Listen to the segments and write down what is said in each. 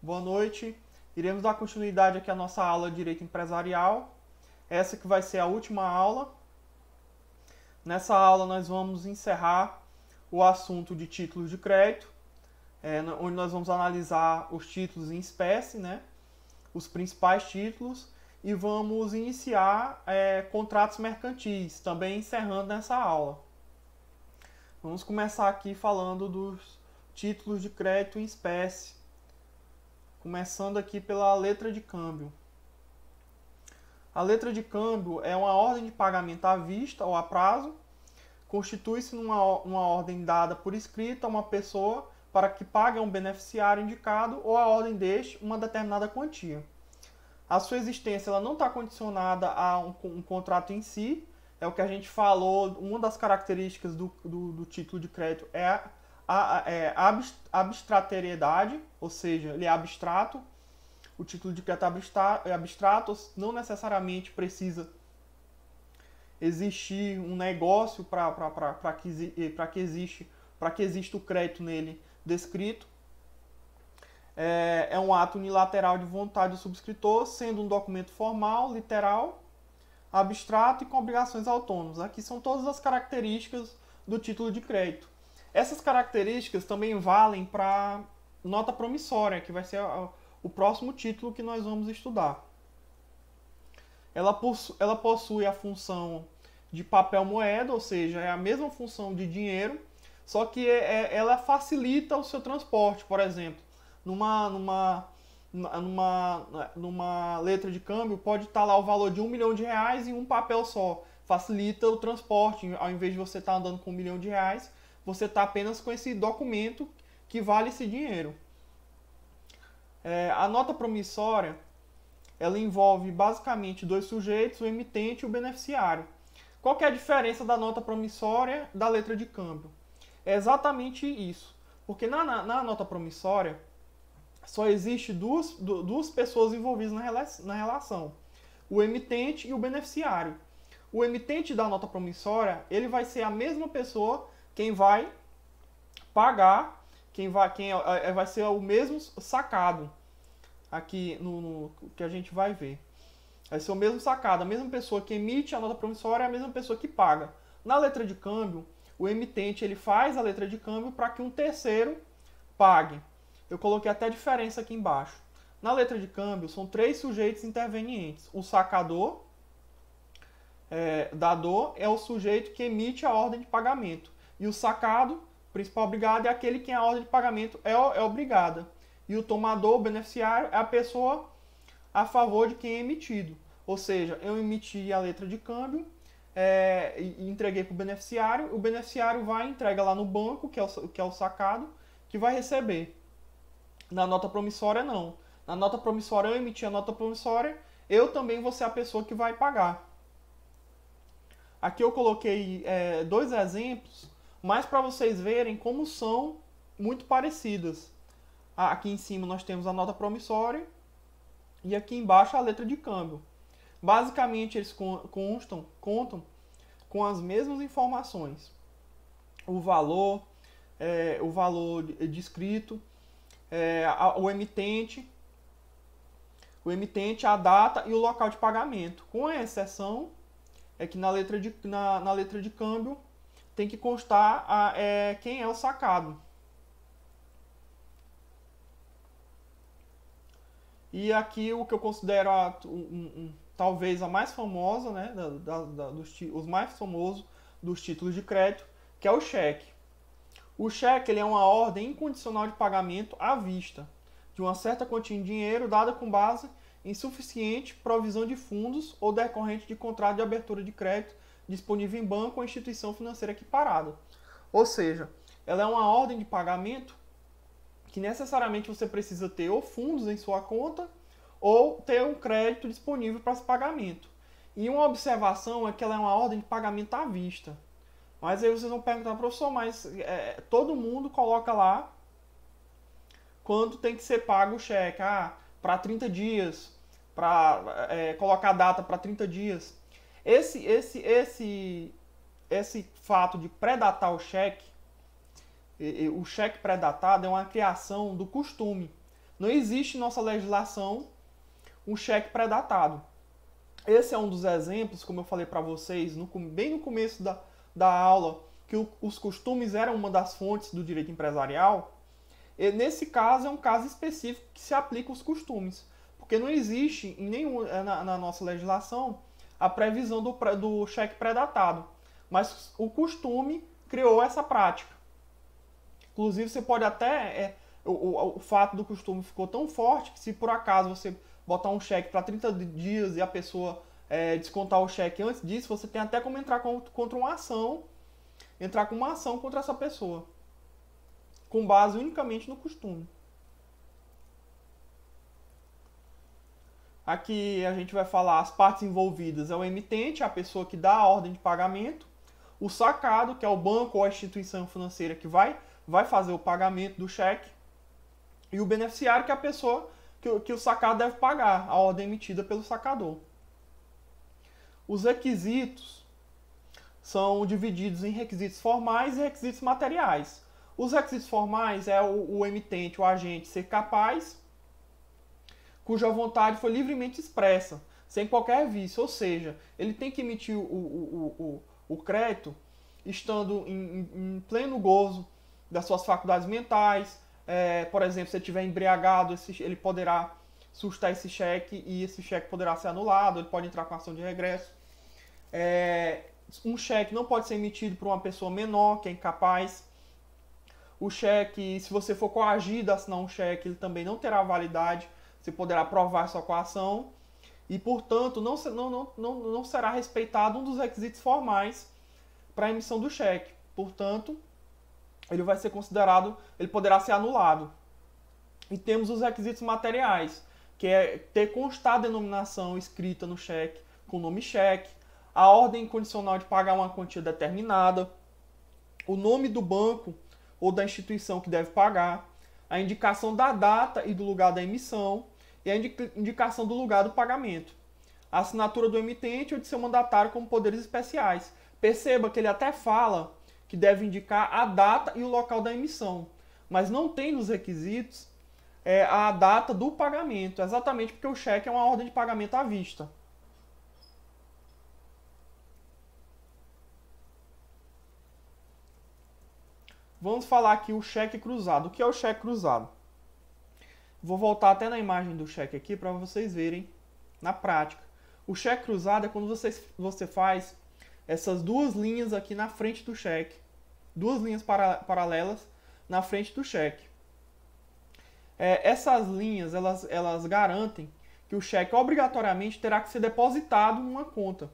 Boa noite. Iremos dar continuidade aqui à nossa aula de Direito Empresarial. Essa que vai ser a última aula. Nessa aula nós vamos encerrar o assunto de títulos de crédito, onde nós vamos analisar os títulos em espécie, né? Os principais títulos, e vamos iniciar contratos mercantis, também encerrando nessa aula. Vamos começar aqui falando dos títulos de crédito em espécie. Começando aqui pela letra de câmbio. A letra de câmbio é uma ordem de pagamento à vista ou a prazo. Constitui-se uma ordem dada por escrito a uma pessoa para que pague a um beneficiário indicado ou a ordem deste uma determinada quantia. A sua existência ela não está condicionada a um contrato em si. É o que a gente falou, uma das características do título de crédito é a abstratoriedade, ou seja, ele é abstrato. O título de crédito é abstrato, não necessariamente precisa existir um negócio para que exista o crédito nele descrito. É um ato unilateral de vontade do subscritor, sendo um documento formal, literal, abstrato e com obrigações autônomas. Aqui são todas as características do título de crédito. Essas características também valem para nota promissória, que vai ser o próximo título que nós vamos estudar. Ela possui a função de papel moeda, ou seja, é a mesma função de dinheiro, só que ela facilita o seu transporte. Por exemplo, numa letra de câmbio pode estar lá o valor de R$1 milhão em um papel só. Facilita o transporte. Ao invés de você estar andando com R$1 milhão, você está apenas com esse documento que vale esse dinheiro. A nota promissória ela envolve basicamente dois sujeitos, o emitente e o beneficiário. Qual que é a diferença da nota promissória da letra de câmbio? É exatamente isso. Porque na nota promissória só existe duas pessoas envolvidas na relação. O emitente e o beneficiário. O emitente da nota promissória ele vai ser a mesma pessoa quem vai pagar, vai ser o mesmo sacado. Aqui no que a gente vai ver. Vai ser o mesmo sacado, a mesma pessoa que emite a nota promissória é a mesma pessoa que paga. Na letra de câmbio, o emitente ele faz a letra de câmbio para que um terceiro pague. Eu coloquei até a diferença aqui embaixo. Na letra de câmbio, são três sujeitos intervenientes. O sacador, dador, é o sujeito que emite a ordem de pagamento. E o sacado, principal obrigado, é aquele que a ordem de pagamento é obrigada. E o tomador, o beneficiário, é a pessoa a favor de quem é emitido. Ou seja, eu emiti a letra de câmbio e entreguei para o beneficiário vai e entrega lá no banco, que é o sacado, que vai receber. Na nota promissória, não. Na nota promissória, eu emiti a nota promissória, eu também vou ser a pessoa que vai pagar. Aqui eu coloquei dois exemplos, mas para vocês verem como são muito parecidas. Aqui em cima nós temos a nota promissória e aqui embaixo a letra de câmbio. Basicamente eles contam com as mesmas informações. O valor descrito, o emitente, a data e o local de pagamento. Com a exceção é que na letra de câmbio tem que constar quem é o sacado. E aqui o que eu considero talvez a mais famosa, né, os mais famosos dos títulos de crédito, que é o cheque. O cheque ele é uma ordem incondicional de pagamento à vista, de uma certa quantia em dinheiro dada com base em suficiente provisão de fundos ou decorrente de contrato de abertura de crédito disponível em banco ou instituição financeira equiparada. Ou seja, ela é uma ordem de pagamento que necessariamente você precisa ter ou fundos em sua conta ou ter um crédito disponível para esse pagamento. E uma observação é que ela é uma ordem de pagamento à vista. Mas aí vocês vão perguntar, professor, mas todo mundo coloca lá quando tem que ser pago o cheque. Para 30 dias, para colocar a data para 30 dias. Esse fato de pré-datar o cheque pré-datado é uma criação do costume. Não existe em nossa legislação um cheque pré-datado. Esse é um dos exemplos, como eu falei para vocês, bem no começo da aula, que os costumes eram uma das fontes do direito empresarial. E nesse caso, é um caso específico que se aplica os costumes. Porque não existe na nossa legislação a previsão do cheque pré-datado. Mas o costume criou essa prática. Inclusive, você pode até... o fato do costume ficou tão forte que se por acaso você botar um cheque para 30 dias e a pessoa descontar o cheque antes disso, você tem até como entrar contra uma ação, entrar com uma ação contra essa pessoa, com base unicamente no costume. Aqui a gente vai falar as partes envolvidas, é o emitente, a pessoa que dá a ordem de pagamento, o sacado, que é o banco ou a instituição financeira que vai fazer o pagamento do cheque, e o beneficiário, que é a pessoa que o sacado deve pagar, a ordem emitida pelo sacador. Os requisitos são divididos em requisitos formais e requisitos materiais. Os requisitos formais é o emitente, o agente, ser capaz, cuja vontade foi livremente expressa, sem qualquer vício, ou seja, ele tem que emitir o crédito estando em pleno gozo das suas faculdades mentais. Por exemplo, se ele estiver embriagado, ele poderá sustar esse cheque e esse cheque poderá ser anulado, ele pode entrar com ação de regresso. Um cheque não pode ser emitido por uma pessoa menor, que é incapaz. O cheque, se você for coagido a assinar um cheque, ele também não terá validade, você poderá provar sua coação e, portanto, não será respeitado um dos requisitos formais para a emissão do cheque. Portanto, ele vai ser considerado, ele poderá ser anulado. E temos os requisitos materiais, que é ter constado a denominação escrita no cheque, com o nome cheque, a ordem condicional de pagar uma quantia determinada, o nome do banco ou da instituição que deve pagar, a indicação da data e do lugar da emissão e a indicação do lugar do pagamento, a assinatura do emitente ou de seu mandatário como poderes especiais. Perceba que ele até fala que deve indicar a data e o local da emissão, mas não tem nos requisitos a data do pagamento, exatamente porque o cheque é uma ordem de pagamento à vista. Vamos falar aqui o cheque cruzado. O que é o cheque cruzado? Vou voltar até na imagem do cheque aqui para vocês verem na prática. O cheque cruzado é quando você faz essas duas linhas aqui na frente do cheque. Duas linhas paralelas na frente do cheque. Essas linhas, elas garantem que o cheque obrigatoriamente terá que ser depositado numa conta.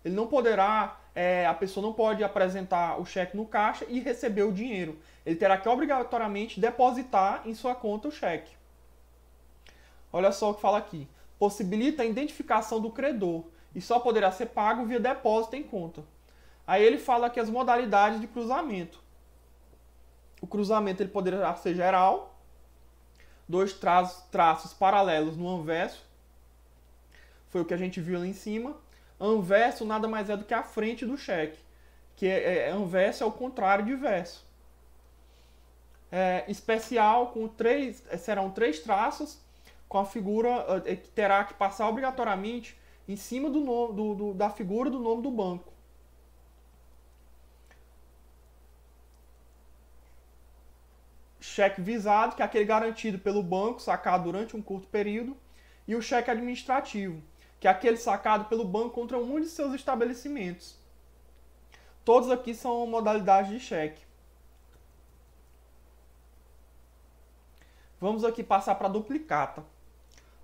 Ele não poderá, a pessoa não pode apresentar o cheque no caixa e receber o dinheiro. Ele terá que obrigatoriamente depositar em sua conta o cheque. Olha só o que fala aqui. Possibilita a identificação do credor e só poderá ser pago via depósito em conta. Aí ele fala aqui as modalidades de cruzamento. O cruzamento ele poderá ser geral, dois traços paralelos no anverso. Foi o que a gente viu ali em cima. Anverso nada mais é do que a frente do cheque, que anverso é o contrário de verso. Especial, serão 3 traços, com a figura que terá que passar obrigatoriamente em cima da figura do nome do banco. Cheque visado, que é aquele garantido pelo banco, sacado durante um curto período, e o cheque administrativo, que é aquele sacado pelo banco contra um de seus estabelecimentos. Todos aqui são modalidades de cheque. Vamos aqui passar para a duplicata.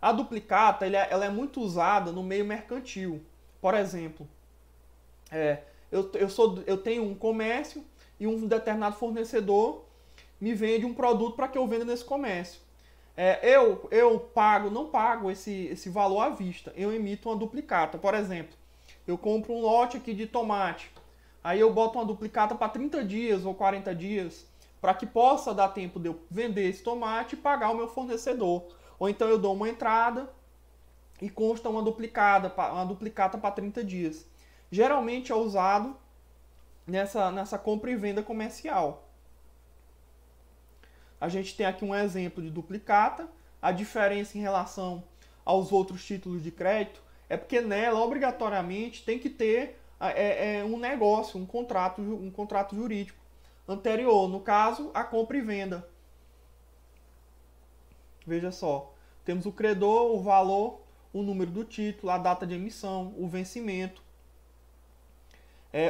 A duplicata ela é muito usada no meio mercantil. Por exemplo, eu tenho um comércio e um determinado fornecedor me vende um produto para que eu venda nesse comércio. Eu não pago esse valor à vista. Eu emito uma duplicata. Por exemplo, eu compro um lote aqui de tomate. Aí eu boto uma duplicata para 30 dias ou 40 dias, para que possa dar tempo de eu vender esse tomate e pagar o meu fornecedor. Ou então eu dou uma entrada e consta uma duplicata para 30 dias. Geralmente é usado nessa compra e venda comercial. A gente tem aqui um exemplo de duplicata. a diferença em relação aos outros títulos de crédito é porque nela, obrigatoriamente, tem que ter um negócio, um contrato jurídico anterior. No caso, a compra e venda. Veja só, temos o credor, o valor, o número do título, a data de emissão, o vencimento,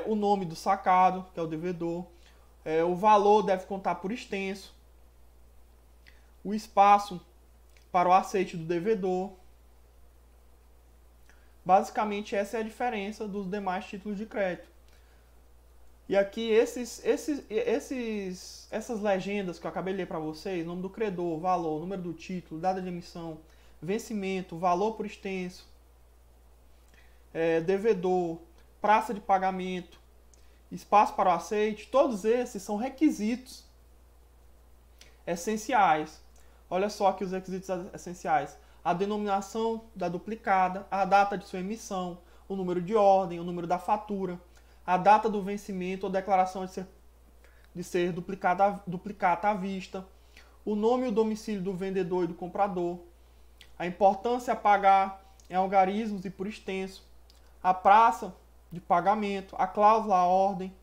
o nome do sacado, que é o devedor, o valor deve contar por extenso, o espaço para o aceite do devedor. Basicamente, essa é a diferença dos demais títulos de crédito. E aqui, essas legendas que eu acabei de ler para vocês, nome do credor, valor, número do título, data de emissão, vencimento, valor por extenso, devedor, praça de pagamento, espaço para o aceite, todos esses são requisitos essenciais. Olha só aqui os requisitos essenciais. A denominação da duplicada, a data de sua emissão, o número de ordem, o número da fatura, a data do vencimento ou declaração de ser duplicata à vista, o nome e o domicílio do vendedor e do comprador, a importância a pagar em algarismos e por extenso, a praça de pagamento, a cláusula à ordem,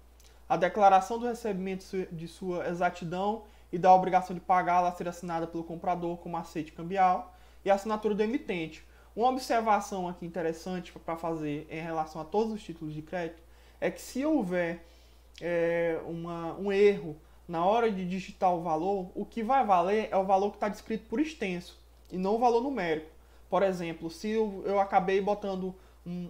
a declaração do recebimento de sua exatidão e da obrigação de pagá-la a ser assinada pelo comprador como aceite cambial, e a assinatura do emitente. Uma observação aqui interessante para fazer em relação a todos os títulos de crédito é que se houver um erro na hora de digitar o valor, o que vai valer é o valor que está descrito por extenso e não o valor numérico. Por exemplo, se eu acabei botando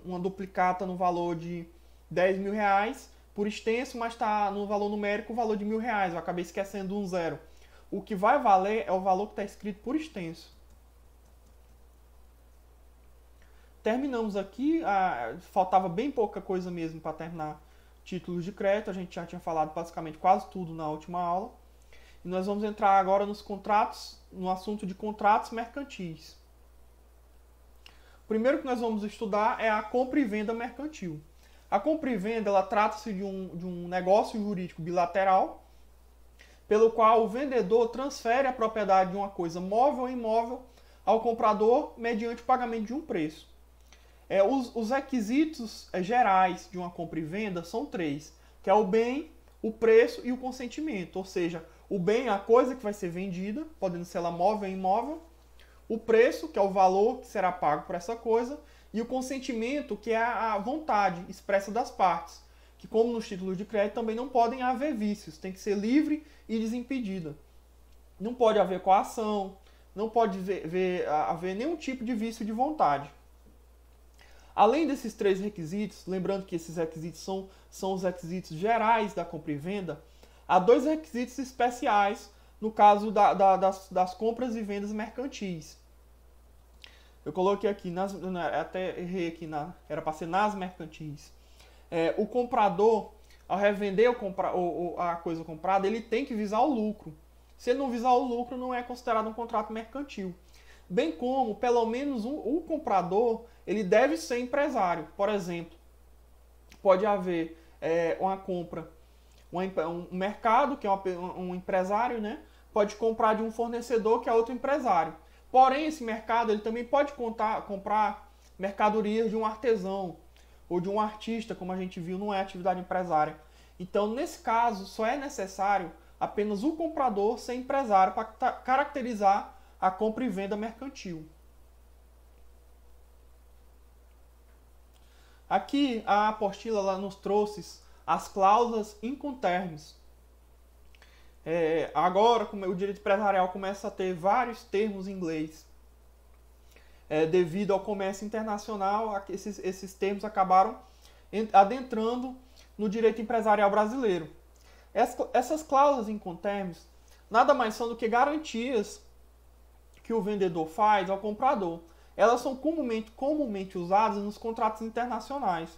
uma duplicata no valor de R$10.000 por extenso, mas está no valor numérico o valor de R$1.000, eu acabei esquecendo um zero. O que vai valer é o valor que está escrito por extenso. Terminamos aqui, faltava bem pouca coisa mesmo para terminar títulos de crédito, a gente já tinha falado basicamente quase tudo na última aula. E nós vamos entrar agora nos contratos, no assunto de contratos mercantis. O primeiro que nós vamos estudar é a compra e venda mercantil. A compra e venda, ela trata-se de um negócio jurídico bilateral, pelo qual o vendedor transfere a propriedade de uma coisa móvel ou imóvel ao comprador mediante o pagamento de um preço. Os requisitos gerais de uma compra e venda são 3, que é o bem, o preço e o consentimento. Ou seja, o bem é a coisa que vai ser vendida, podendo ser ela móvel ou imóvel, o preço, que é o valor que será pago por essa coisa, e o consentimento, que é a vontade expressa das partes, que como nos títulos de crédito também não podem haver vícios, tem que ser livre e desimpedida. Não pode haver coação, não pode haver nenhum tipo de vício de vontade. Além desses 3 requisitos, lembrando que esses requisitos são os requisitos gerais da compra e venda, há 2 requisitos especiais no caso das compras e vendas mercantis. Eu coloquei aqui, até errei aqui, era para ser nas mercantis. O comprador, ao revender a coisa comprada, ele tem que visar o lucro. Se ele não visar o lucro, não é considerado um contrato mercantil. Bem como, pelo menos, o comprador ele deve ser empresário. Por exemplo, pode haver uma compra, um mercado, que é um empresário, né? Pode comprar de um fornecedor, que é outro empresário. Porém, esse mercado ele também pode comprar mercadorias de um artesão ou de um artista, como a gente viu, não é atividade empresária. Então, nesse caso, só é necessário apenas o comprador ser empresário para caracterizar a compra e venda mercantil. Aqui a apostila ela nos trouxe as cláusulas incontermes. Agora o direito empresarial começa a ter vários termos em inglês. Devido ao comércio internacional, esses termos acabaram adentrando no direito empresarial brasileiro. Essas cláusulas incontermes nada mais são do que garantias que o vendedor faz ao comprador. Elas são comumente usadas nos contratos internacionais.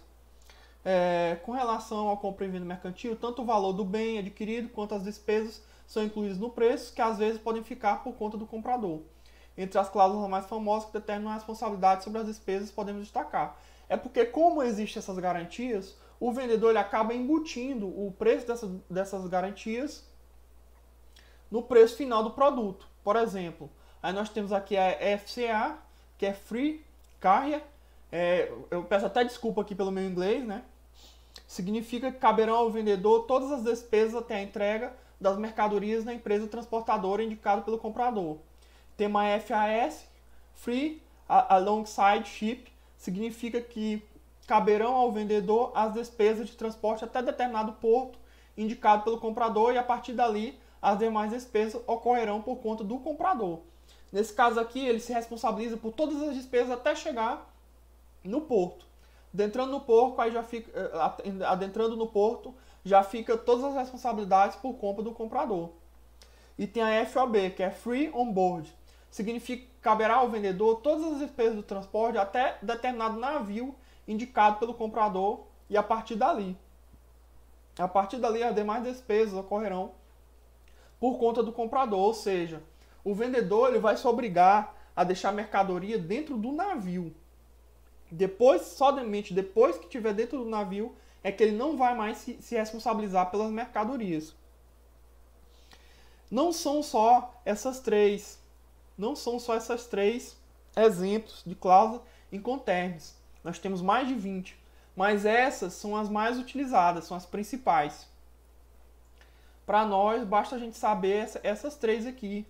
Com relação ao compra e venda mercantil, tanto o valor do bem adquirido quanto as despesas são incluídos no preço, que às vezes podem ficar por conta do comprador. Entre as cláusulas mais famosas que determinam a responsabilidade sobre as despesas, podemos destacar. É porque, como existem essas garantias, o vendedor ele acaba embutindo o preço dessas garantias no preço final do produto. Por exemplo, Aí nós temos aqui a FCA, que é Free Carrier. Eu peço até desculpa aqui pelo meu inglês, né? Significa que caberão ao vendedor todas as despesas até a entrega das mercadorias na empresa transportadora indicada pelo comprador. Tem a FAS, Free Alongside Ship, significa que caberão ao vendedor as despesas de transporte até determinado porto indicado pelo comprador e a partir dali as demais despesas ocorrerão por conta do comprador. Nesse caso aqui, ele se responsabiliza por todas as despesas até chegar no porto. Adentrando no porto, já fica todas as responsabilidades por conta do comprador. E tem a FOB, que é Free On Board. Significa que caberá ao vendedor todas as despesas do transporte até determinado navio indicado pelo comprador e a partir dali. As demais despesas ocorrerão por conta do comprador, ou seja, o vendedor ele vai se obrigar a deixar a mercadoria dentro do navio. Somente depois que estiver dentro do navio, é que ele não vai mais se responsabilizar pelas mercadorias. Não são só essas três exemplos de cláusula Incoterms. Nós temos mais de 20, mas essas são as mais utilizadas, são as principais. Para nós, basta a gente saber essas três aqui.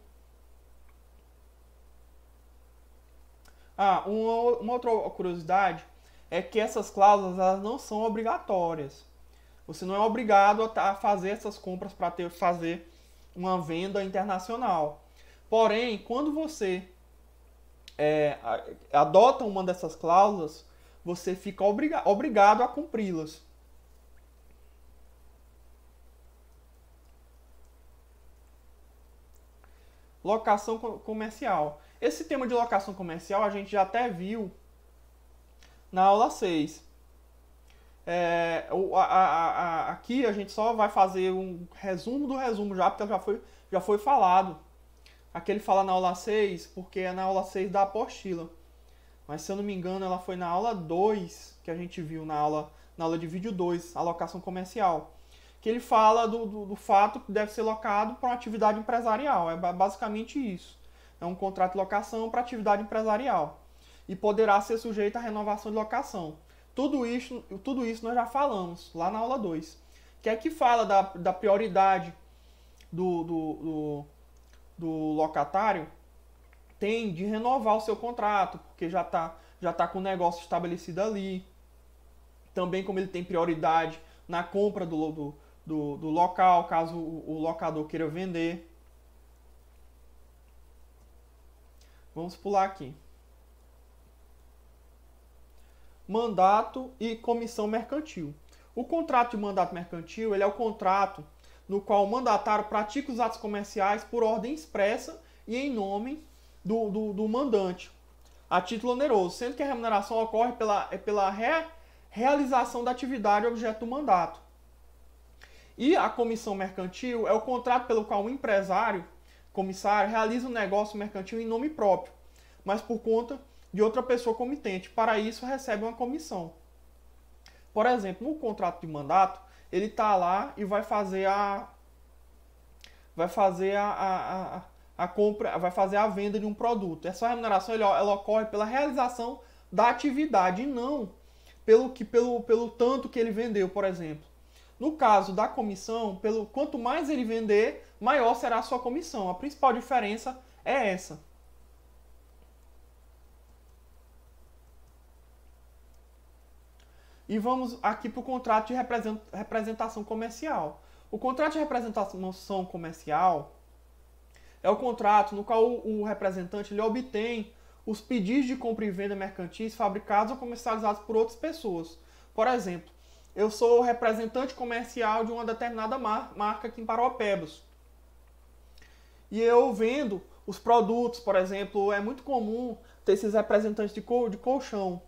Uma outra curiosidade é que essas cláusulas elas não são obrigatórias. Você não é obrigado a fazer essas compras para fazer uma venda internacional. Porém, quando você adota uma dessas cláusulas, você fica obrigado a cumpri-las. Locação comercial. Esse tema de locação comercial a gente já até viu na aula 6. Aqui a gente só vai fazer um resumo do resumo já, porque já foi falado. Aqui ele fala na aula 6, porque é na aula 6 da apostila. Mas se eu não me engano, ela foi na aula 2, que a gente viu na aula de vídeo 2, alocação comercial. Que ele fala do fato que deve ser locado para uma atividade empresarial. É basicamente isso. É um contrato de locação para atividade empresarial. E poderá ser sujeito à renovação de locação. Tudo isso nós já falamos lá na aula 2. Que é que fala da prioridade do locatário tem de renovar o seu contrato, porque já tá com o negócio estabelecido ali. Também como ele tem prioridade na compra do local, caso o locador queira vender. Vamos pular aqui. Mandato e comissão mercantil. O contrato de mandato mercantil ele é o contrato no qual o mandatário pratica os atos comerciais por ordem expressa e em nome do mandante, a título oneroso, sendo que a remuneração ocorre pela realização da atividade objeto do mandato. E a comissão mercantil é o contrato pelo qual o comissário, realiza um negócio mercantil em nome próprio, mas por conta de outra pessoa comitente. Para isso, recebe uma comissão. Por exemplo, no contrato de mandato, ele está lá e vai fazer a compra, vai fazer a venda de um produto. Essa remuneração ela ocorre pela realização da atividade e não pelo tanto que ele vendeu, por exemplo. No caso da comissão, quanto mais ele vender, maior será a sua comissão. A principal diferença é essa. E vamos aqui para o contrato de representação comercial. O contrato de representação comercial é o contrato no qual o representante ele obtém os pedidos de compra e venda mercantis fabricados ou comercializados por outras pessoas. Por exemplo, eu sou representante comercial de uma determinada marca aqui em Parauapebas. E eu vendo os produtos, por exemplo, é muito comum ter esses representantes de colchão.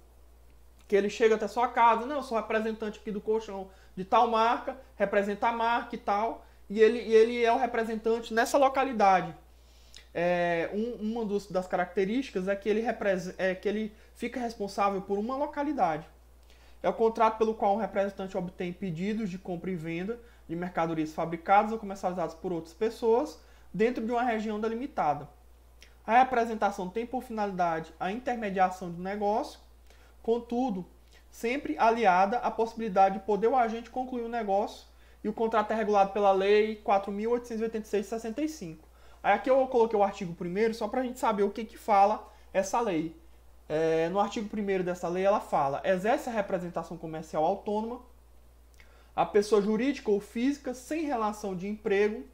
Que ele chega até a sua casa, não, eu sou representante aqui do colchão de tal marca, representa a marca e tal, e ele é o representante nessa localidade. Uma das características é que ele fica responsável por uma localidade. É o contrato pelo qual um representante obtém pedidos de compra e venda de mercadorias fabricadas ou comercializadas por outras pessoas dentro de uma região delimitada. A representação tem por finalidade a intermediação do negócio, contudo, sempre aliada à possibilidade de poder o agente concluir o negócio, e o contrato é regulado pela Lei 4.886 de 65. Aí aqui eu coloquei o artigo 1º só para a gente saber o que fala essa lei. No artigo 1º dessa lei ela fala: exerce a representação comercial autônoma a pessoa jurídica ou física sem relação de emprego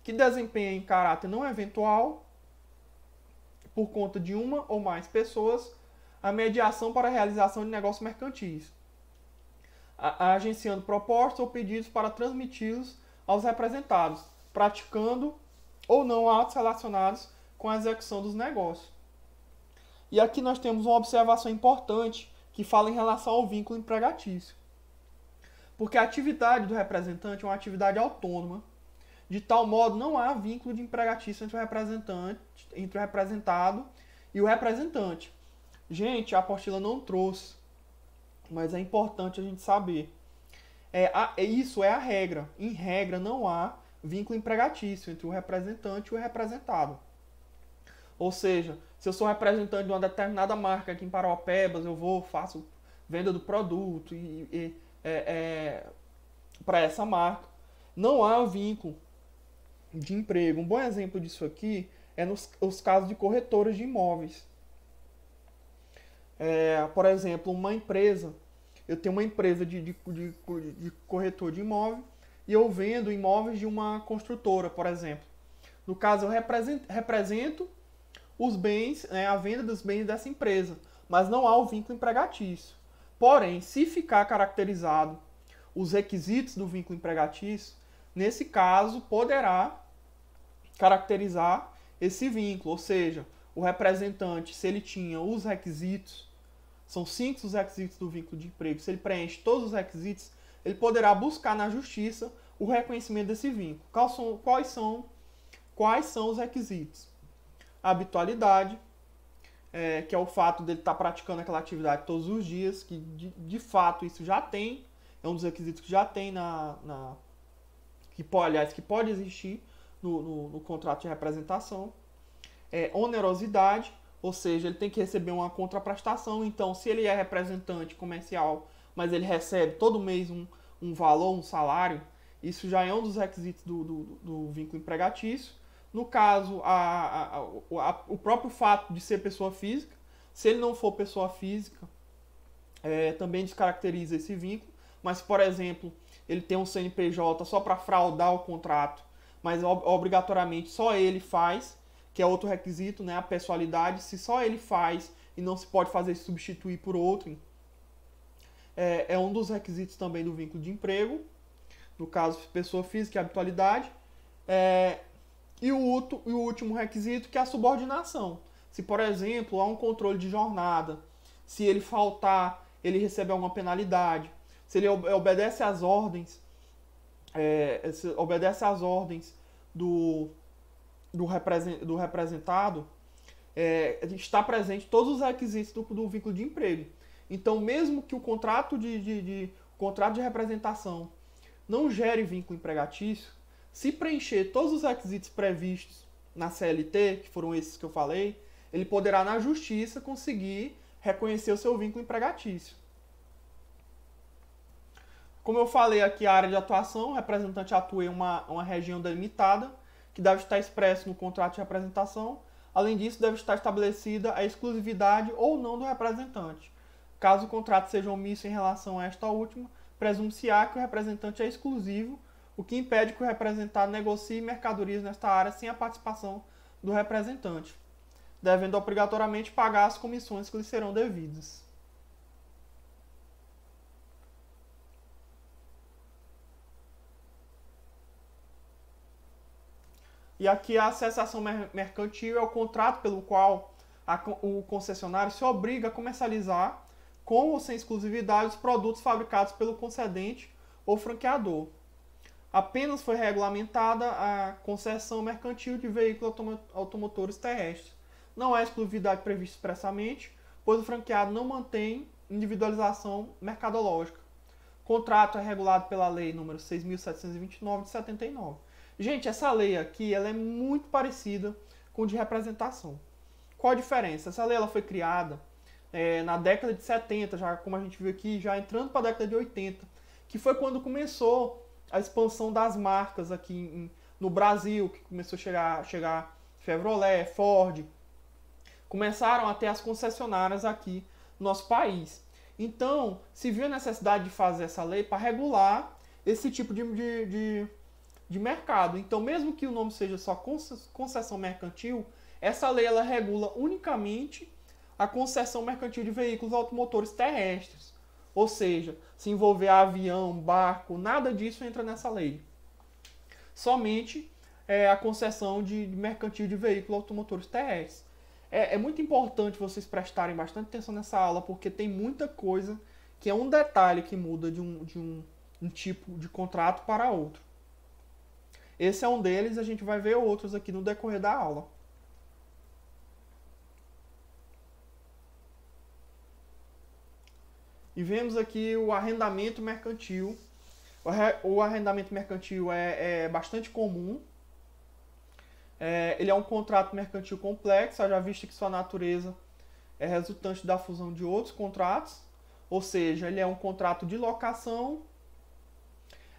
que desempenha em caráter não eventual, por conta de uma ou mais pessoas, a mediação para a realização de negócios mercantis, agenciando propostas ou pedidos para transmiti-los aos representados, praticando ou não atos relacionados com a execução dos negócios. E aqui nós temos uma observação importante que fala em relação ao vínculo empregatício. Porque a atividade do representante é uma atividade autônoma, de tal modo não há vínculo de empregatício entre o representado e o representante. Gente, a apostila não trouxe, mas é importante a gente saber. Isso é a regra. Em regra, não há vínculo empregatício entre o representante e o representado. Ou seja, se eu sou representante de uma determinada marca aqui em Parauapebas, faço venda do produto para essa marca. Não há vínculo de emprego. Um bom exemplo disso aqui é nos casos de corretores de imóveis. Por exemplo, eu tenho uma empresa de corretor de imóvel e eu vendo imóveis de uma construtora, por exemplo. No caso, eu represento os bens, a venda dos bens dessa empresa, mas não há o vínculo empregatício. Porém, se ficar caracterizado os requisitos do vínculo empregatício, nesse caso, poderá caracterizar esse vínculo, ou seja, o representante, se ele tinha os requisitos, são 5 os requisitos do vínculo de emprego, se ele preenche todos os requisitos, ele poderá buscar na justiça o reconhecimento desse vínculo. Quais são os requisitos? A habitualidade, que é o fato dele estar praticando aquela atividade todos os dias, que de fato isso já tem, é um dos requisitos que já tem que pode existir no contrato de representação. Onerosidade, ou seja, ele tem que receber uma contraprestação. Então, se ele é representante comercial, mas ele recebe todo mês um valor, um salário, isso já é um dos requisitos do vínculo empregatício. No caso, o próprio fato de ser pessoa física, se ele não for pessoa física, também descaracteriza esse vínculo. Mas, por exemplo, ele tem um CNPJ só para fraudar o contrato, mas obrigatoriamente só ele faz, que é outro requisito, né? A pessoalidade, se só ele faz e não se pode fazer substituir por outro, é um dos requisitos também do vínculo de emprego. No caso, pessoa física e habitualidade. E o último requisito, que é a subordinação. Se, por exemplo, há um controle de jornada, se ele faltar, ele recebe alguma penalidade. Se ele obedece às ordens, do representado, está presente todos os requisitos do vínculo de emprego. Então, mesmo que o contrato de representação não gere vínculo empregatício, se preencher todos os requisitos previstos na CLT, que foram esses que eu falei, ele poderá, na justiça, conseguir reconhecer o seu vínculo empregatício. Como eu falei aqui, a área de atuação, o representante atua em uma região delimitada, que deve estar expresso no contrato de representação. Além disso, deve estar estabelecida a exclusividade ou não do representante. Caso o contrato seja omisso em relação a esta última, presume-se-á que o representante é exclusivo, o que impede que o representado negocie mercadorias nesta área sem a participação do representante, devendo obrigatoriamente pagar as comissões que lhe serão devidas. E aqui a cessação mercantil é o contrato pelo qual o concessionário se obriga a comercializar, com ou sem exclusividade, os produtos fabricados pelo concedente ou franqueador. Apenas foi regulamentada a concessão mercantil de veículos automotores terrestres. Não há exclusividade prevista expressamente, pois o franqueado não mantém individualização mercadológica. O contrato é regulado pela Lei nº 6.729 de 79. Gente, essa lei aqui ela é muito parecida com o de representação. Qual a diferença? Essa lei ela foi criada na década de 70, já como a gente viu aqui, já entrando para a década de 80, que foi quando começou a expansão das marcas aqui no Brasil, que começou a chegar Chevrolet, Ford, começaram a ter as concessionárias aqui no nosso país. Então, se viu a necessidade de fazer essa lei para regular esse tipo de mercado. Então, mesmo que o nome seja só concessão mercantil, essa lei ela regula unicamente a concessão mercantil de veículos automotores terrestres. Ou seja, se envolver avião, barco, nada disso entra nessa lei. Somente a concessão de mercantil de veículos automotores terrestres. É muito importante vocês prestarem bastante atenção nessa aula, porque tem muita coisa que é um detalhe que muda de um tipo de contrato para outro. Esse é um deles, a gente vai ver outros aqui no decorrer da aula. E vemos aqui o arrendamento mercantil. O arrendamento mercantil é bastante comum. Ele é um contrato mercantil complexo, já visto que sua natureza é resultante da fusão de outros contratos. Ou seja, ele é um contrato de locação,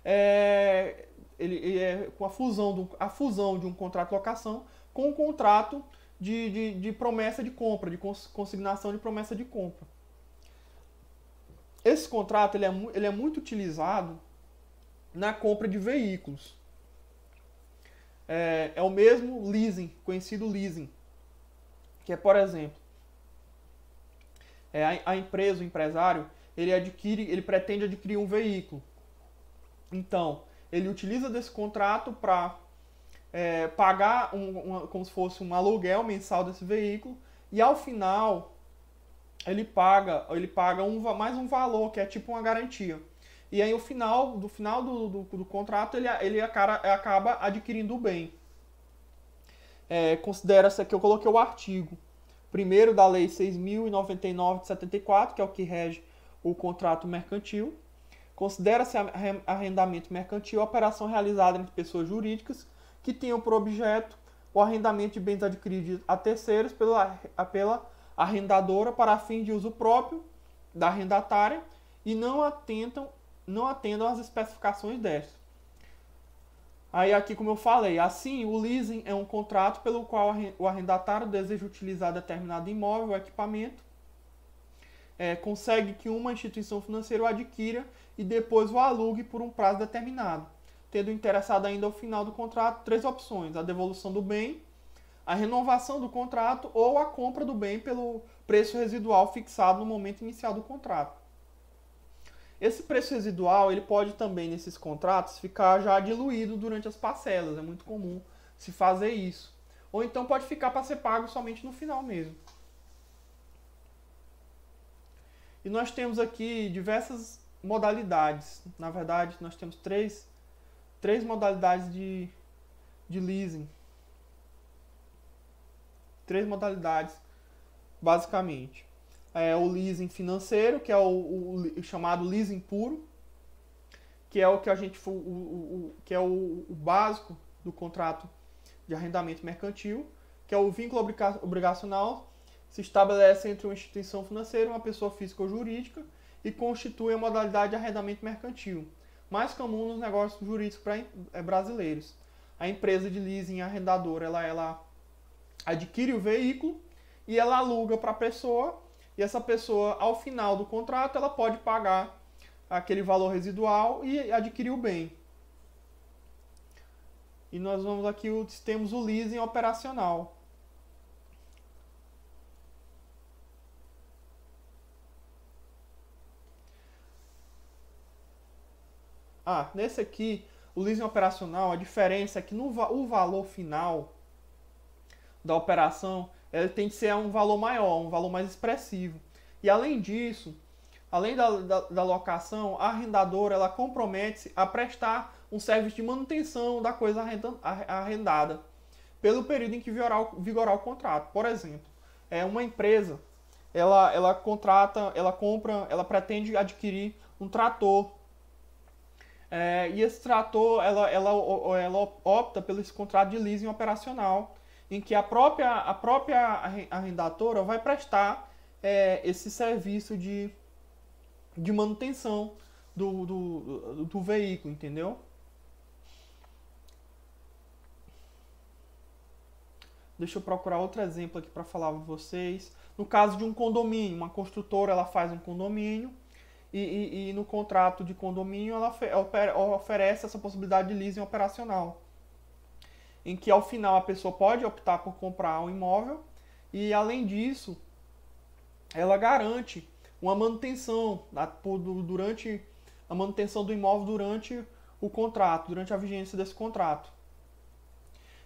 ele é com a fusão de um contrato de locação com um contrato de promessa de compra, de consignação de promessa de compra. Esse contrato ele é muito utilizado na compra de veículos. É o mesmo leasing, conhecido leasing, que é, por exemplo, a empresa, o empresário, ele pretende adquirir um veículo. Então, ele utiliza desse contrato para pagar como se fosse um aluguel mensal desse veículo, e ao final ele paga mais um valor, que é tipo uma garantia. E aí, no final do contrato, ele acaba adquirindo o bem. Considera-se que eu coloquei o artigo 1º da Lei 6.099 de 74, que é o que rege o contrato mercantil. Considera-se arrendamento mercantil a operação realizada entre pessoas jurídicas que tenham por objeto o arrendamento de bens adquiridos a terceiros pela arrendadora para fins de uso próprio da arrendatária e não atendam às especificações desta. Aí aqui, como eu falei, assim, o leasing é um contrato pelo qual o arrendatário deseja utilizar determinado imóvel ou equipamento, consegue que uma instituição financeira o adquira e depois o alugue por um prazo determinado, tendo interessado ainda ao final do contrato 3 opções: a devolução do bem, a renovação do contrato ou a compra do bem pelo preço residual fixado no momento inicial do contrato. Esse preço residual ele pode também, nesses contratos, ficar já diluído durante as parcelas. É muito comum se fazer isso. Ou então pode ficar para ser pago somente no final mesmo. E nós temos aqui diversas modalidades. Na verdade, nós temos três modalidades de leasing. 3 modalidades, basicamente. O leasing financeiro, que é o chamado leasing puro, que é o que a gente que é o básico do contrato de arrendamento mercantil, que é o vínculo obrigacional, se estabelece entre uma instituição financeira, uma pessoa física ou jurídica, e constitui a modalidade de arrendamento mercantil, mais comum nos negócios jurídicos brasileiros. A empresa de leasing arrendadora, ela adquire o veículo e ela aluga para a pessoa, e essa pessoa, ao final do contrato, ela pode pagar aquele valor residual e adquirir o bem. E nós vamos aqui, temos o leasing operacional. Nesse aqui, o leasing operacional, a diferença é que o valor final da operação, ele tem que ser um valor maior, um valor mais expressivo. E além disso, além da locação, a arrendadora ela compromete-se a prestar um serviço de manutenção da coisa arrendada pelo período em que vigorar o contrato. Por exemplo, uma empresa ela pretende adquirir um trator. E esse trator ela opta pelo esse contrato de leasing operacional, em que a própria arrendadora vai prestar esse serviço de manutenção do veículo, entendeu? Deixa eu procurar outro exemplo aqui para falar para vocês. No caso de um condomínio, uma construtora ela faz um condomínio e no contrato de condomínio ela oferece essa possibilidade de leasing operacional, em que ao final a pessoa pode optar por comprar um imóvel e, além disso, ela garante uma manutenção durante a manutenção do imóvel durante o contrato, durante a vigência desse contrato.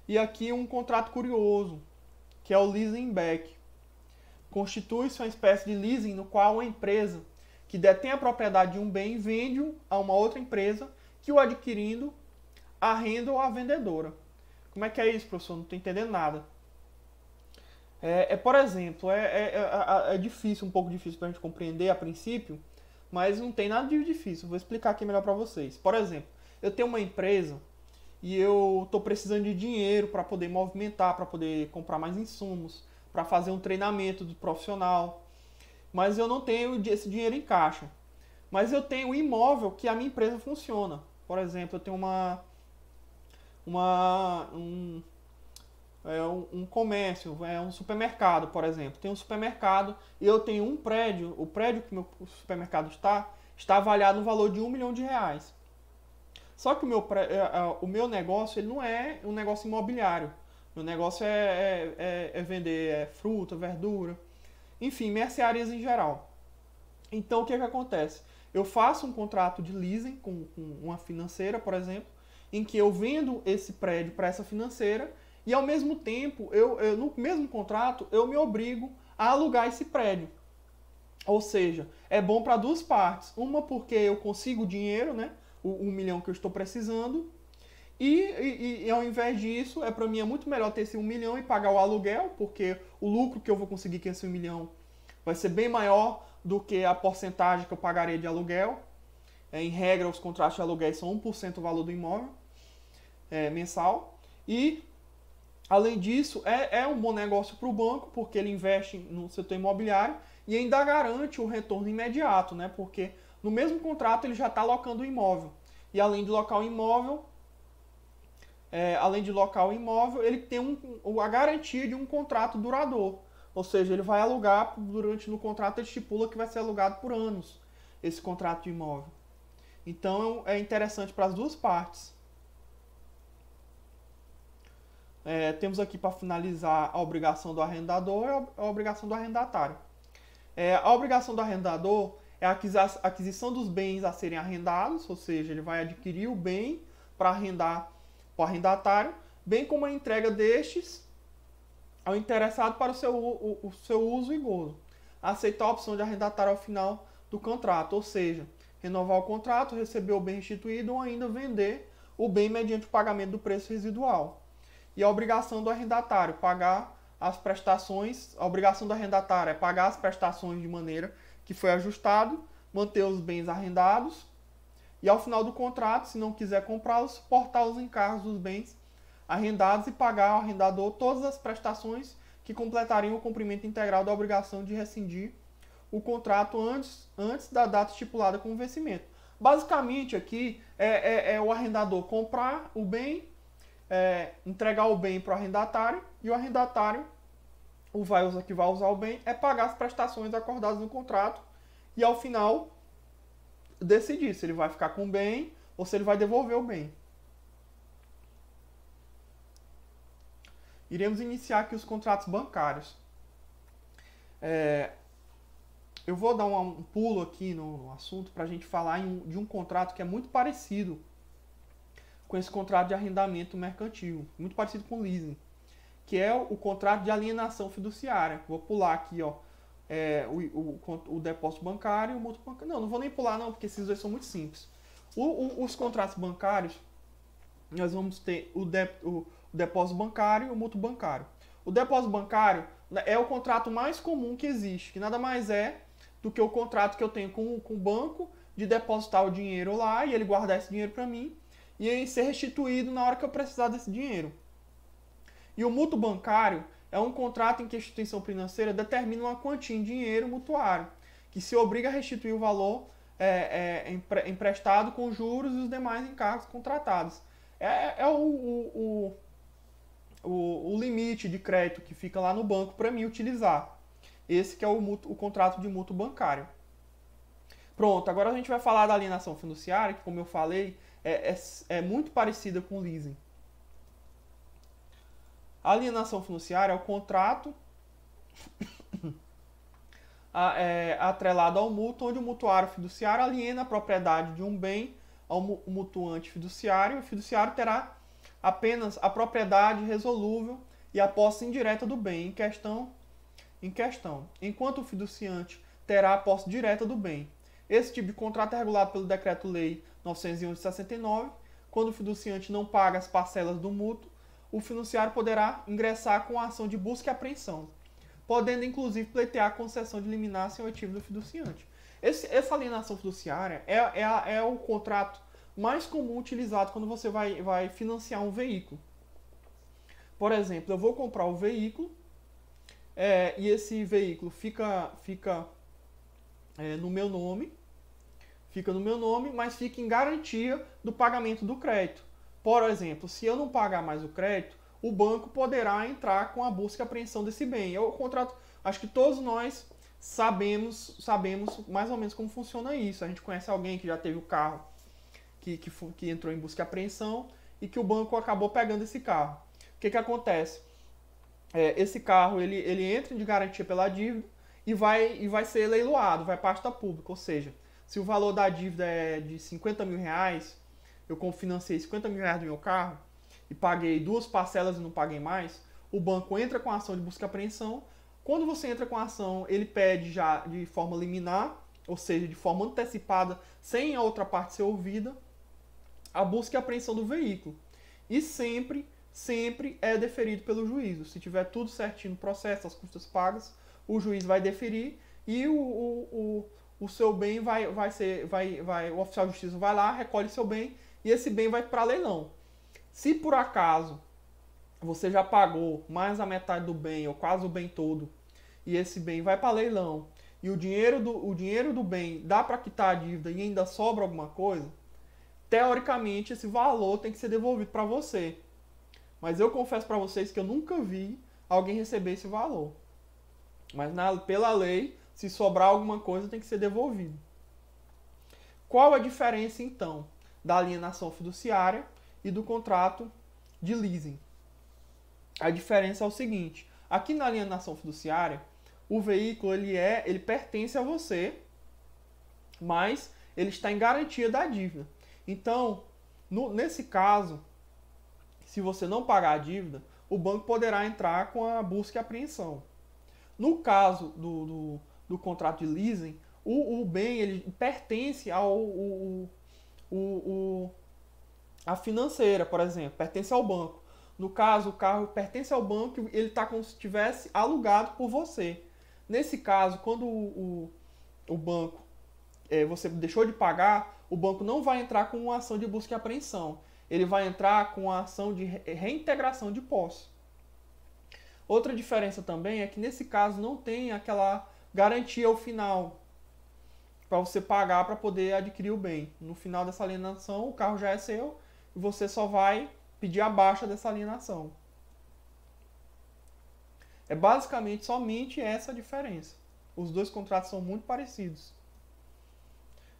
E aqui um contrato curioso, que é o leasing back. Constitui-se uma espécie de leasing no qual a empresa que detém a propriedade de um bem vende-o a uma outra empresa que o adquirindo arrenda-o à vendedora. Como é que é isso, professor? Não estou entendendo nada. Por exemplo, difícil, um pouco difícil para a gente compreender a princípio, mas não tem nada de difícil. Vou explicar aqui melhor para vocês. Por exemplo, eu tenho uma empresa e eu estou precisando de dinheiro para poder movimentar, para poder comprar mais insumos, para fazer um treinamento do profissional. Mas eu não tenho esse dinheiro em caixa. Mas eu tenho um imóvel que a minha empresa funciona. Por exemplo, eu tenho um comércio, um supermercado, por exemplo. Tem um supermercado e eu tenho um prédio. O prédio que o meu supermercado está avaliado no valor de R$1 milhão. Só que o meu negócio ele não é um negócio imobiliário. Meu negócio é vender fruta, verdura, enfim, mercearias em geral. Então, o que acontece? Eu faço um contrato de leasing com uma financeira, por exemplo, em que eu vendo esse prédio para essa financeira e, ao mesmo tempo, no mesmo contrato, eu me obrigo a alugar esse prédio. Ou seja, é bom para duas partes. Uma porque eu consigo dinheiro, né? O 1 milhão que eu estou precisando. E ao invés disso, para mim é muito melhor ter esse 1 milhão e pagar o aluguel, porque o lucro que eu vou conseguir com esse 1 milhão vai ser bem maior do que a porcentagem que eu pagaria de aluguel. Em regra, os contratos de aluguel são 1% do valor do imóvel mensal. E, além disso, é um bom negócio para o banco, porque ele investe no setor imobiliário e ainda garante o retorno imediato, né? Porque no mesmo contrato ele já está locando o imóvel. E além de locar o imóvel, ele tem a garantia de um contrato duradouro. Ou seja, ele vai alugar, no contrato ele estipula que vai ser alugado por anos, esse contrato de imóvel. Então é interessante para as duas partes. Temos aqui para finalizar a obrigação do arrendador e a obrigação do arrendatário. A obrigação do arrendador é a aquisição dos bens a serem arrendados, ou seja, ele vai adquirir o bem para arrendar para o arrendatário, bem como a entrega destes ao interessado para o seu uso e gozo. Aceitar a opção de arrendatário ao final do contrato, ou seja, renovar o contrato, receber o bem restituído ou ainda vender o bem mediante o pagamento do preço residual. E a obrigação do arrendatário, pagar as prestações. A obrigação do arrendatário é pagar as prestações de maneira que foi ajustado, manter os bens arrendados e, ao final do contrato, se não quiser comprá-los, suportar os encargos dos bens arrendados e pagar ao arrendador todas as prestações que completariam o cumprimento integral da obrigação de rescindir o contrato antes da data estipulada como vencimento. Basicamente, aqui é o arrendador comprar o bem, entregar o bem para o arrendatário, e o arrendatário, que vai usar o bem, pagar as prestações acordadas no contrato e, ao final, decidir se ele vai ficar com o bem ou se ele vai devolver o bem. Iremos iniciar aqui os contratos bancários. Eu vou dar um pulo aqui no assunto para a gente falar de um contrato que é muito parecido com esse contrato de arrendamento mercantil, muito parecido com o leasing, que é o contrato de alienação fiduciária. Vou pular aqui, o depósito bancário e o mútuo bancário. Não vou nem pular não, porque esses dois são muito simples. Os contratos bancários, nós vamos ter o depósito bancário e o mútuo bancário. O depósito bancário é o contrato mais comum que existe, que nada mais é do que o contrato que eu tenho com o banco de depositar o dinheiro lá e ele guardar esse dinheiro para mim e aí ser restituído na hora que eu precisar desse dinheiro. E o mútuo bancário é um contrato em que a instituição financeira determina uma quantia em dinheiro mutuário, que se obriga a restituir o valor emprestado com juros e os demais encargos contratados. É o limite de crédito que fica lá no banco para mim utilizar. Esse que é o contrato de mútuo bancário. Pronto, agora a gente vai falar da alienação fiduciária, que como eu falei, é muito parecida com o leasing. A alienação fiduciária é o contrato atrelado ao mútuo, onde o mutuário fiduciário aliena a propriedade de um bem ao mutuante fiduciário. O fiduciário terá apenas a propriedade resolúvel e a posse indireta do bem em questão, enquanto o fiduciante terá a posse direta do bem. Esse tipo de contrato é regulado pelo Decreto-Lei 911 de 69. Quando o fiduciante não paga as parcelas do mútuo, o fiduciário poderá ingressar com a ação de busca e apreensão, podendo inclusive pleitear a concessão de liminar sem oitivo do fiduciante. Essa alienação fiduciária é o contrato mais comum utilizado quando você vai financiar um veículo. Por exemplo, eu vou comprar o veículo e esse veículo fica no meu nome, mas fica em garantia do pagamento do crédito. Por exemplo, se eu não pagar mais o crédito, o banco poderá entrar com a busca e apreensão desse bem. É o contrato. Acho que todos nós sabemos mais ou menos como funciona isso. A gente conhece alguém que já teve o carro que entrou em busca e apreensão e que o banco acabou pegando esse carro. O que acontece? Esse carro ele entra de garantia pela dívida e vai ser leiloado, vai pasta pública. Ou seja, se o valor da dívida é de 50 mil reais, eu financei 50 mil reais do meu carro e paguei 2 parcelas e não paguei mais, o banco entra com a ação de busca e apreensão. Quando você entra com a ação, ele pede já de forma liminar, ou seja, de forma antecipada, sem a outra parte ser ouvida, a busca e apreensão do veículo. E sempre é deferido pelo juízo. Se tiver tudo certinho no processo, as custas pagas, o juiz vai deferir e o seu bem o oficial de justiça vai lá, recolhe seu bem e esse bem vai para leilão. Se por acaso você já pagou mais a metade do bem ou quase o bem todo e esse bem vai para leilão e o dinheiro do bem dá para quitar a dívida e ainda sobra alguma coisa, teoricamente esse valor tem que ser devolvido para você. Mas eu confesso para vocês que eu nunca vi alguém receber esse valor. Mas pela lei, se sobrar alguma coisa, tem que ser devolvido. Qual a diferença, então, da alienação fiduciária e do contrato de leasing? A diferença é o seguinte: aqui na alienação fiduciária, o veículo ele pertence a você, mas ele está em garantia da dívida. Então, nesse caso, se você não pagar a dívida, o banco poderá entrar com a busca e apreensão. No caso do contrato de leasing, o bem ele pertence à financeira, por exemplo, pertence ao banco. No caso, o carro pertence ao banco e ele está como se estivesse alugado por você. Nesse caso, quando o banco, você deixou de pagar, o banco não vai entrar com uma ação de busca e apreensão. Ele vai entrar com a ação de reintegração de posse. Outra diferença também é que nesse caso não tem aquela garantia ao final para você pagar para poder adquirir o bem. No final dessa alienação, o carro já é seu e você só vai pedir a baixa dessa alienação. É basicamente somente essa a diferença. Os dois contratos são muito parecidos.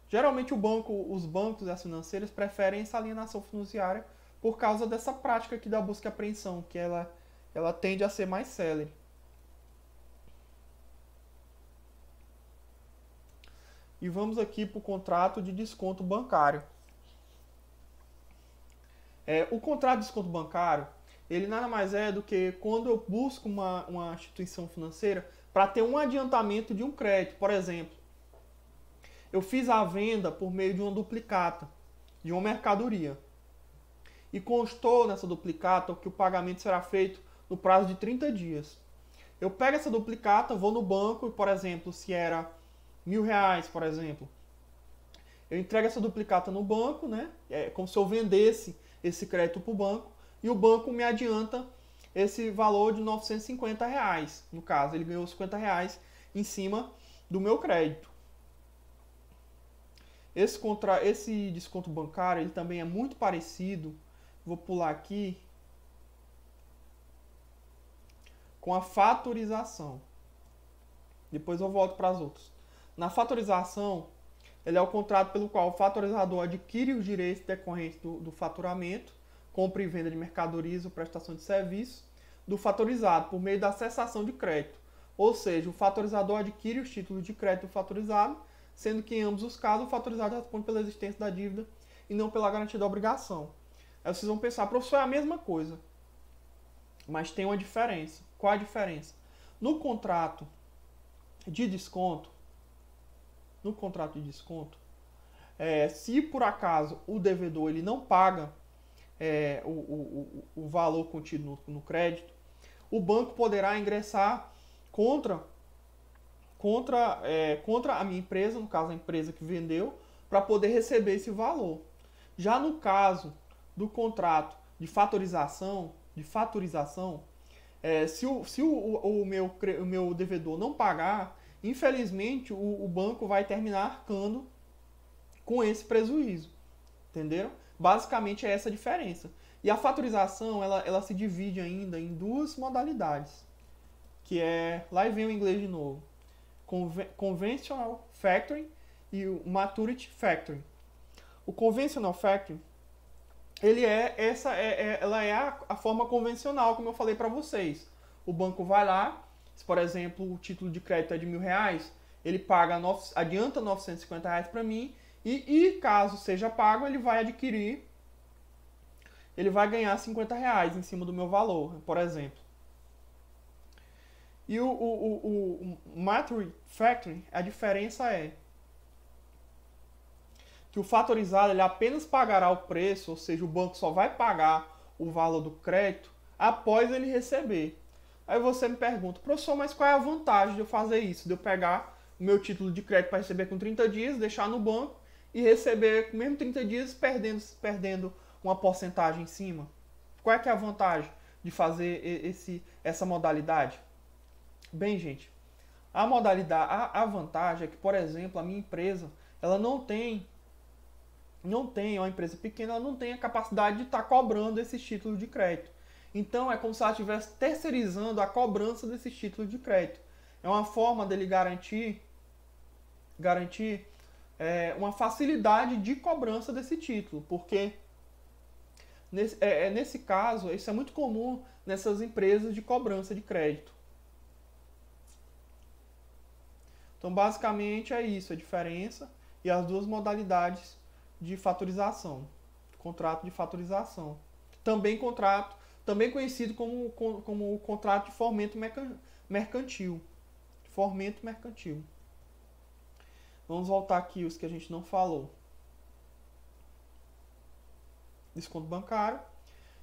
Geralmente os bancos e as financeiras preferem essa alienação fiduciária por causa dessa prática aqui da busca e apreensão, que ela tende a ser mais célere. E vamos aqui para o contrato de desconto bancário. O contrato de desconto bancário, ele nada mais é do que quando eu busco uma instituição financeira para ter um adiantamento de um crédito. Por exemplo, eu fiz a venda por meio de uma duplicata, de uma mercadoria. E constou nessa duplicata que o pagamento será feito no prazo de 30 dias. Eu pego essa duplicata, vou no banco, e, por exemplo, se era R$1.000, por exemplo, eu entrego essa duplicata no banco, né? É como se eu vendesse esse crédito para o banco, e o banco me adianta esse valor de R$ 950. No caso, ele ganhou R$ 50 em cima do meu crédito. Esse desconto bancário ele também é muito parecido, vou pular aqui, com a fatorização. Depois eu volto para as outras. Na fatorização, ele é o contrato pelo qual o fatorizador adquire os direitos decorrentes do faturamento, compra e venda de mercadorias ou prestação de serviço, do fatorizado por meio da cessação de crédito. Ou seja, o fatorizador adquire os títulos de crédito do fatorizado, sendo que em ambos os casos o fatorizado responde pela existência da dívida e não pela garantia da obrigação. Aí vocês vão pensar, professor, é a mesma coisa, mas tem uma diferença. Qual a diferença? No contrato de desconto, se por acaso o devedor ele não paga o valor contido no crédito, o banco poderá ingressar contra a minha empresa, no caso a empresa que vendeu, para poder receber esse valor. Já no caso do contrato de fatorização, se o meu devedor não pagar, infelizmente o banco vai terminar arcando com esse prejuízo. Entenderam? Basicamente é essa a diferença. E a fatorização ela se divide ainda em duas modalidades, que é, lá vem o inglês de novo, Conventional Factoring e o Maturity Factoring. O Conventional Factoring ela é a forma convencional, como eu falei para vocês. O banco vai lá, se por exemplo o título de crédito é de R$ 1.000, ele adianta R$ 950 para mim e caso seja pago, ele vai ganhar R$ 50 em cima do meu valor, por exemplo. E o Maturity Factoring, a diferença é que o fatorizado ele apenas pagará o preço, ou seja, o banco só vai pagar o valor do crédito após ele receber. Aí você me pergunta, professor, mas qual é a vantagem de eu fazer isso? De eu pegar o meu título de crédito para receber com 30 dias, deixar no banco e receber com mesmo 30 dias perdendo uma porcentagem em cima? Qual é que é a vantagem de fazer essa modalidade? Bem, gente, a vantagem é que, por exemplo, a minha empresa, ela não tem, uma empresa pequena, ela não tem a capacidade de estar cobrando esses títulos de crédito. Então, é como se ela estivesse terceirizando a cobrança desses títulos de crédito. É uma forma dele garantir uma facilidade de cobrança desse título, porque nesse caso, isso é muito comum nessas empresas de cobrança de crédito. Então, basicamente, é isso, a diferença e as duas modalidades de fatorização. Contrato de fatorização. Também conhecido como contrato de fomento mercantil. Fomento mercantil. Vamos voltar aqui os que a gente não falou. Desconto bancário.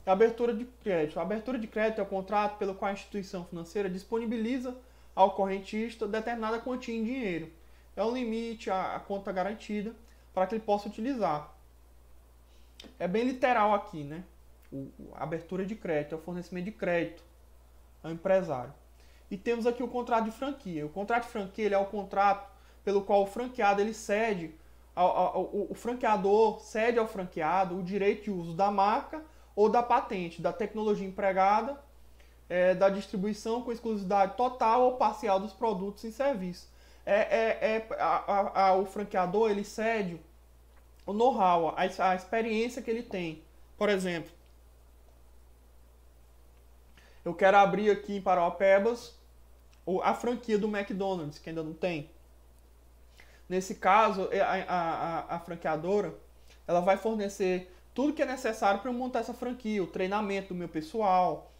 A abertura de crédito. A abertura de crédito é o contrato pelo qual a instituição financeira disponibiliza ao correntista determinada quantia em dinheiro. É um limite à conta garantida para que ele possa utilizar. É bem literal aqui, né? A abertura de crédito, é o fornecimento de crédito ao empresário. E temos aqui o contrato de franquia. O contrato de franquia ele é o contrato pelo qual o franqueado ele cede, o franqueador cede ao franqueado o direito de uso da marca ou da patente, da tecnologia empregada, da distribuição com exclusividade total ou parcial dos produtos e serviços. O franqueador ele cede o know-how, a experiência que ele tem. Por exemplo, eu quero abrir aqui em Parauapebas a franquia do McDonald's, que ainda não tem. Nesse caso, a franqueadora ela vai fornecer tudo que é necessário para eu montar essa franquia, o treinamento do meu pessoal,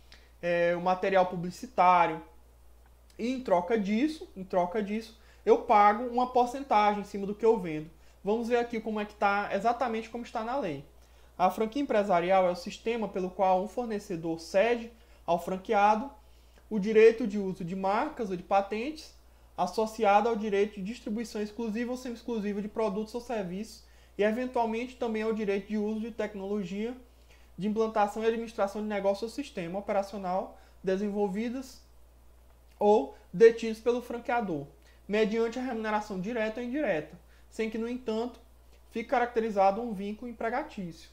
o material publicitário. E em troca disso, eu pago uma porcentagem em cima do que eu vendo. Vamos ver aqui como é que está, exatamente como está na lei. A franquia empresarial é o sistema pelo qual um fornecedor cede ao franqueado o direito de uso de marcas ou de patentes associado ao direito de distribuição exclusiva ou semi-exclusiva de produtos ou serviços e, eventualmente, também ao direito de uso de tecnologia de implantação e administração de negócio ou sistema operacional desenvolvidas ou detidos pelo franqueador, mediante a remuneração direta ou indireta, sem que, no entanto, fique caracterizado um vínculo empregatício.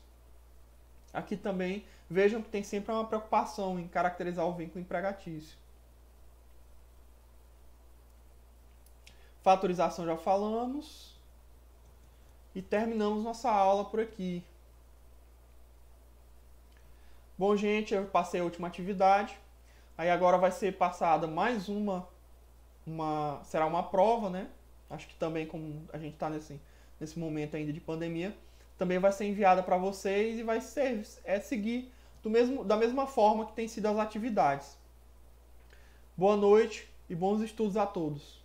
Aqui também vejam que tem sempre uma preocupação em caracterizar o vínculo empregatício. Fatorização já falamos. E terminamos nossa aula por aqui. Bom, gente, eu passei a última atividade. Aí agora vai ser passada mais será uma prova, né? Acho que também, como a gente está nesse momento ainda de pandemia, também vai ser enviada para vocês e vai seguir da mesma forma que tem sido as atividades. Boa noite e bons estudos a todos.